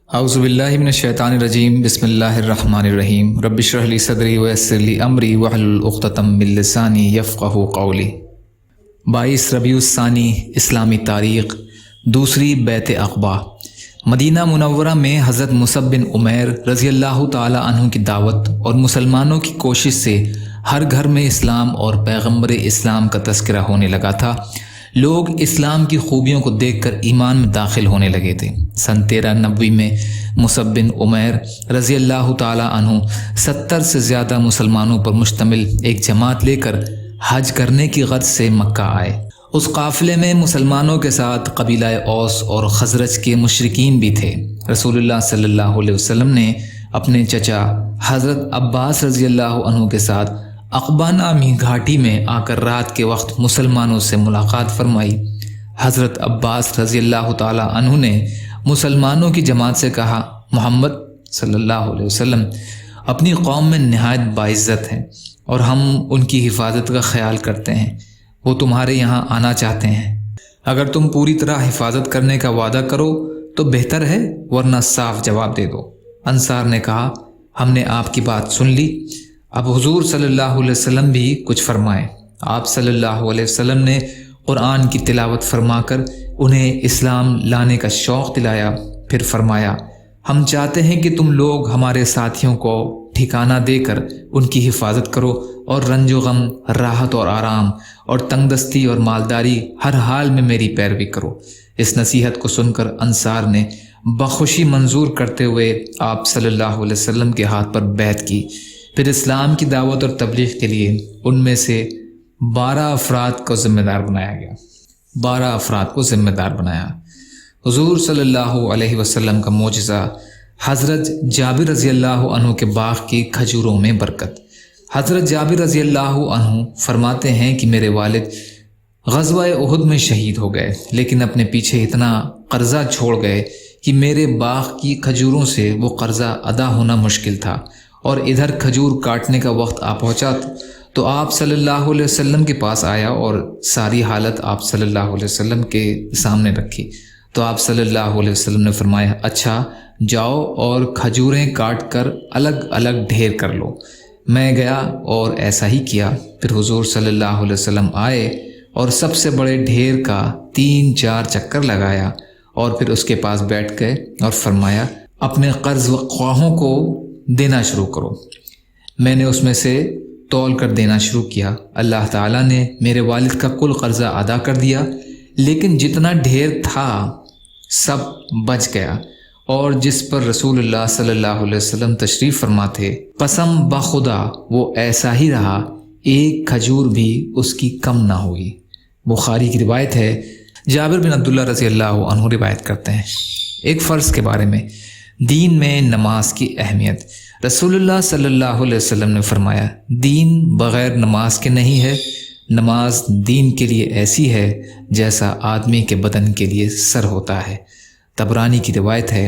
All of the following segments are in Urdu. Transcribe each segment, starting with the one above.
اعوذ باللہ من الشیطان الرجیم بسم اللہ الرحمن الرحیم رب اشرح لی صدری ویسر لی امری واحلل عقدۃ من لسانی یفقہوا قولی۔ 22 ربیع الثانی اسلامی تاریخ، دوسری بیعت عقبہ۔ مدینہ منورہ میں حضرت مصعب بن عمیر رضی اللہ تعالی عنہ کی دعوت اور مسلمانوں کی کوشش سے ہر گھر میں اسلام اور پیغمبر اسلام کا تذکرہ ہونے لگا تھا۔ لوگ اسلام کی خوبیوں کو دیکھ کر ایمان میں داخل ہونے لگے تھے۔ سن 1390 میں مصعب بن عمیر رضی اللہ تعالی عنہ 70 سے زیادہ مسلمانوں پر مشتمل ایک جماعت لے کر حج کرنے کی غرض سے مکہ آئے۔ اس قافلے میں مسلمانوں کے ساتھ قبیلہ اوس اور خزرج کے مشرکین بھی تھے۔ رسول اللہ صلی اللہ علیہ وسلم نے اپنے چچا حضرت عباس رضی اللہ عنہ کے ساتھ عقبہ نامی گھاٹی میں آ کر رات کے وقت مسلمانوں سے ملاقات فرمائی۔ حضرت عباس رضی اللہ تعالی عنہ نے مسلمانوں کی جماعت سے کہا، محمد صلی اللہ علیہ وسلم اپنی قوم میں نہایت باعزت ہیں اور ہم ان کی حفاظت کا خیال کرتے ہیں۔ وہ تمہارے یہاں آنا چاہتے ہیں۔ اگر تم پوری طرح حفاظت کرنے کا وعدہ کرو تو بہتر ہے، ورنہ صاف جواب دے دو۔ انصار نے کہا، ہم نے آپ کی بات سن لی، اب حضور صلی اللہ علیہ وسلم بھی کچھ فرمائیں۔ آپ صلی اللہ علیہ وسلم نے قرآن کی تلاوت فرما کر انہیں اسلام لانے کا شوق دلایا، پھر فرمایا، ہم چاہتے ہیں کہ تم لوگ ہمارے ساتھیوں کو ٹھکانہ دے کر ان کی حفاظت کرو اور رنج و غم، راحت اور آرام اور تنگ دستی اور مالداری ہر حال میں میری پیروی کرو۔ اس نصیحت کو سن کر انصار نے بخوشی منظور کرتے ہوئے آپ صلی اللہ علیہ وسلم کے ہاتھ پر بیعت کی۔ پھر اسلام کی دعوت اور تبلیغ کے لیے ان میں سے 12 افراد کو ذمہ دار بنایا گیا۔ 12 افراد کو ذمہ دار بنایا۔ حضور صلی اللہ علیہ وسلم کا معجزہ، حضرت جابر رضی اللہ عنہ کے باغ کی کھجوروں میں برکت۔ حضرت جابر رضی اللہ عنہ فرماتے ہیں کہ میرے والد غزوہ احد میں شہید ہو گئے، لیکن اپنے پیچھے اتنا قرضہ چھوڑ گئے کہ میرے باغ کی کھجوروں سے وہ قرضہ ادا ہونا مشکل تھا، اور ادھر کھجور کاٹنے کا وقت آ پہنچا تو آپ صلی اللہ علیہ وسلم کے پاس آیا اور ساری حالت آپ صلی اللہ علیہ وسلم کے سامنے رکھی۔ تو آپ صلی اللہ علیہ وسلم نے فرمایا، اچھا جاؤ اور کھجوریں کاٹ کر الگ الگ ڈھیر کر لو۔ میں گیا اور ایسا ہی کیا۔ پھر حضور صلی اللہ علیہ وسلم آئے اور سب سے بڑے ڈھیر کا 3-4 چکر لگایا اور پھر اس کے پاس بیٹھ گئے اور فرمایا، اپنے قرض خواہوں کو دینا شروع کرو۔ میں نے اس میں سے تول کر دینا شروع کیا۔ اللہ تعالیٰ نے میرے والد کا کل قرضہ ادا کر دیا، لیکن جتنا ڈھیر تھا سب بچ گیا، اور جس پر رسول اللہ صلی اللہ علیہ وسلم تشریف فرما تھے، قسم بخدا وہ ایسا ہی رہا، ایک کھجور بھی اس کی کم نہ ہوئی۔ بخاری کی روایت ہے۔ جابر بن عبداللہ رضی اللہ عنہ روایت کرتے ہیں، ایک فرض کے بارے میں، دین میں نماز کی اہمیت۔ رسول اللہ صلی اللہ علیہ وسلم نے فرمایا، دین بغیر نماز کے نہیں ہے۔ نماز دین کے لیے ایسی ہے جیسا آدمی کے بدن کے لیے سر ہوتا ہے۔ طبرانی کی روایت ہے۔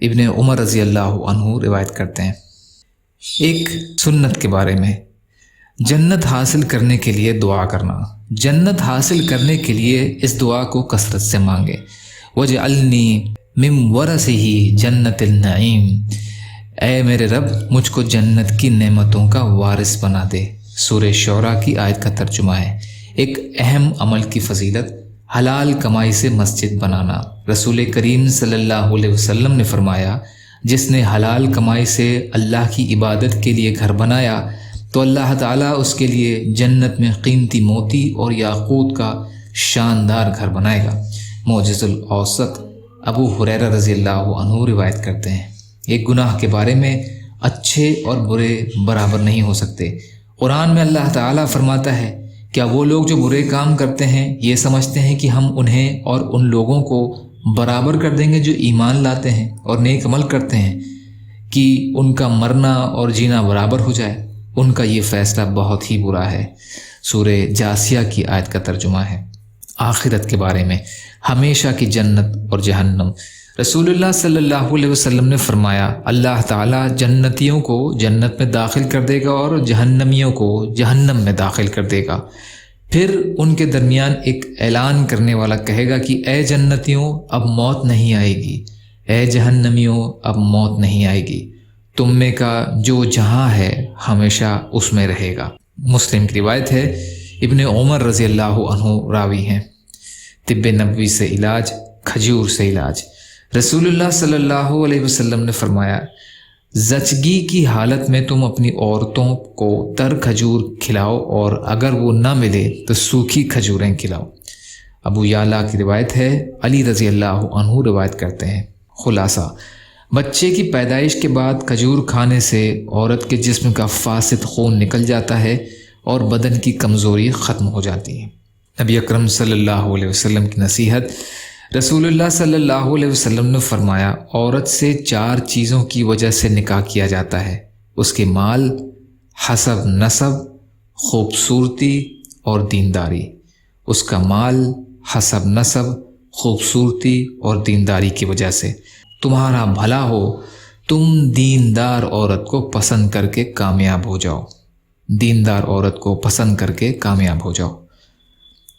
ابن عمر رضی اللہ عنہ روایت کرتے ہیں۔ ایک سنت کے بارے میں، جنت حاصل کرنے کے لیے دعا کرنا۔ جنت حاصل کرنے کے لیے اس دعا کو کثرت سے مانگے، وَاجْعَلْنِی مِن وَرَثِهِ جنت النعیم، اے میرے رب مجھ کو جنت کی نعمتوں کا وارث بنا دے۔ سورہ شعراء کی آیت کا ترجمہ ہے۔ ایک اہم عمل کی فضیلت، حلال کمائی سے مسجد بنانا۔ رسول کریم صلی اللہ علیہ وسلم نے فرمایا، جس نے حلال کمائی سے اللہ کی عبادت کے لیے گھر بنایا تو اللہ تعالیٰ اس کے لیے جنت میں قیمتی موتی اور یاقوت کا شاندار گھر بنائے گا۔ معجز الاوسط، ابو ہریرہ رضی اللہ عنہ روایت کرتے ہیں۔ ایک گناہ کے بارے میں اچھے اور برے برابر نہیں ہو سکتے۔ قرآن میں اللہ تعالیٰ فرماتا ہے، کیا وہ لوگ جو برے کام کرتے ہیں یہ سمجھتے ہیں کہ ہم انہیں اور ان لوگوں کو برابر کر دیں گے جو ایمان لاتے ہیں اور نیک عمل کرتے ہیں، کہ ان کا مرنا اور جینا برابر ہو جائے؟ ان کا یہ فیصلہ بہت ہی برا ہے۔ سورہ جاسیہ کی آیت کا ترجمہ ہے۔ آخرت کے بارے میں، ہمیشہ کی جنت اور جہنم۔ رسول اللہ صلی اللہ علیہ وسلم نے فرمایا، اللہ تعالیٰ جنتیوں کو جنت میں داخل کر دے گا اور جہنمیوں کو جہنم میں داخل کر دے گا۔ پھر ان کے درمیان ایک اعلان کرنے والا کہے گا کہ اے جنتیوں، اب موت نہیں آئے گی، اے جہنمیوں اب موت نہیں آئے گی، تم میں کا جو جہاں ہے ہمیشہ اس میں رہے گا۔ مسلم کی روایت ہے، ابن عمر رضی اللہ عنہ راوی ہیں۔ طب نبوی سے علاج، کھجور سے علاج۔ رسول اللہ صلی اللہ علیہ وسلم نے فرمایا، زچگی کی حالت میں تم اپنی عورتوں کو تر کھجور کھلاؤ اور اگر وہ نہ ملے تو سوکھی کھجوریں کھلاؤ۔ ابو یعلا کی روایت ہے، علی رضی اللہ عنہ روایت کرتے ہیں۔ خلاصہ، بچے کی پیدائش کے بعد کھجور کھانے سے عورت کے جسم کا فاسد خون نکل جاتا ہے اور بدن کی کمزوری ختم ہو جاتی ہے۔ نبی اکرم صلی اللہ علیہ وسلم کی نصیحت۔ رسول اللہ صلی اللہ علیہ وسلم نے فرمایا، عورت سے 4 چیزوں کی وجہ سے نکاح کیا جاتا ہے، اس کے مال، حسب نسب، خوبصورتی اور دینداری۔ اس کا مال، حسب نسب، خوبصورتی اور دینداری کی وجہ سے۔ تمہارا بھلا ہو تم دیندار عورت کو پسند کر کے کامیاب ہو جاؤ، دیندار عورت کو پسند کر کے کامیاب ہو جاؤ۔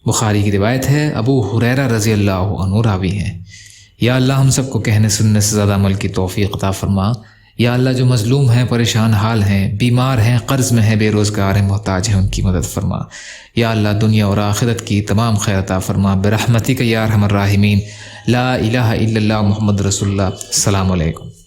بخاری کی روایت ہے، ابو ہریرہ رضی اللہ عنہ راوی ہیں۔ یا اللہ ہم سب کو کہنے سننے سے زیادہ عمل کی توفیق عطا فرما۔ یا اللہ جو مظلوم ہیں، پریشان حال ہیں، بیمار ہیں، قرض میں ہیں، بے روزگار ہیں، محتاج ہیں، ان کی مدد فرما۔ یا اللہ دنیا اور آخرت کی تمام خیر عطا فرما برحمتک یا ارحم الراحمین۔ لا الہ الا اللہ محمد رسول اللہ۔ السلام علیکم۔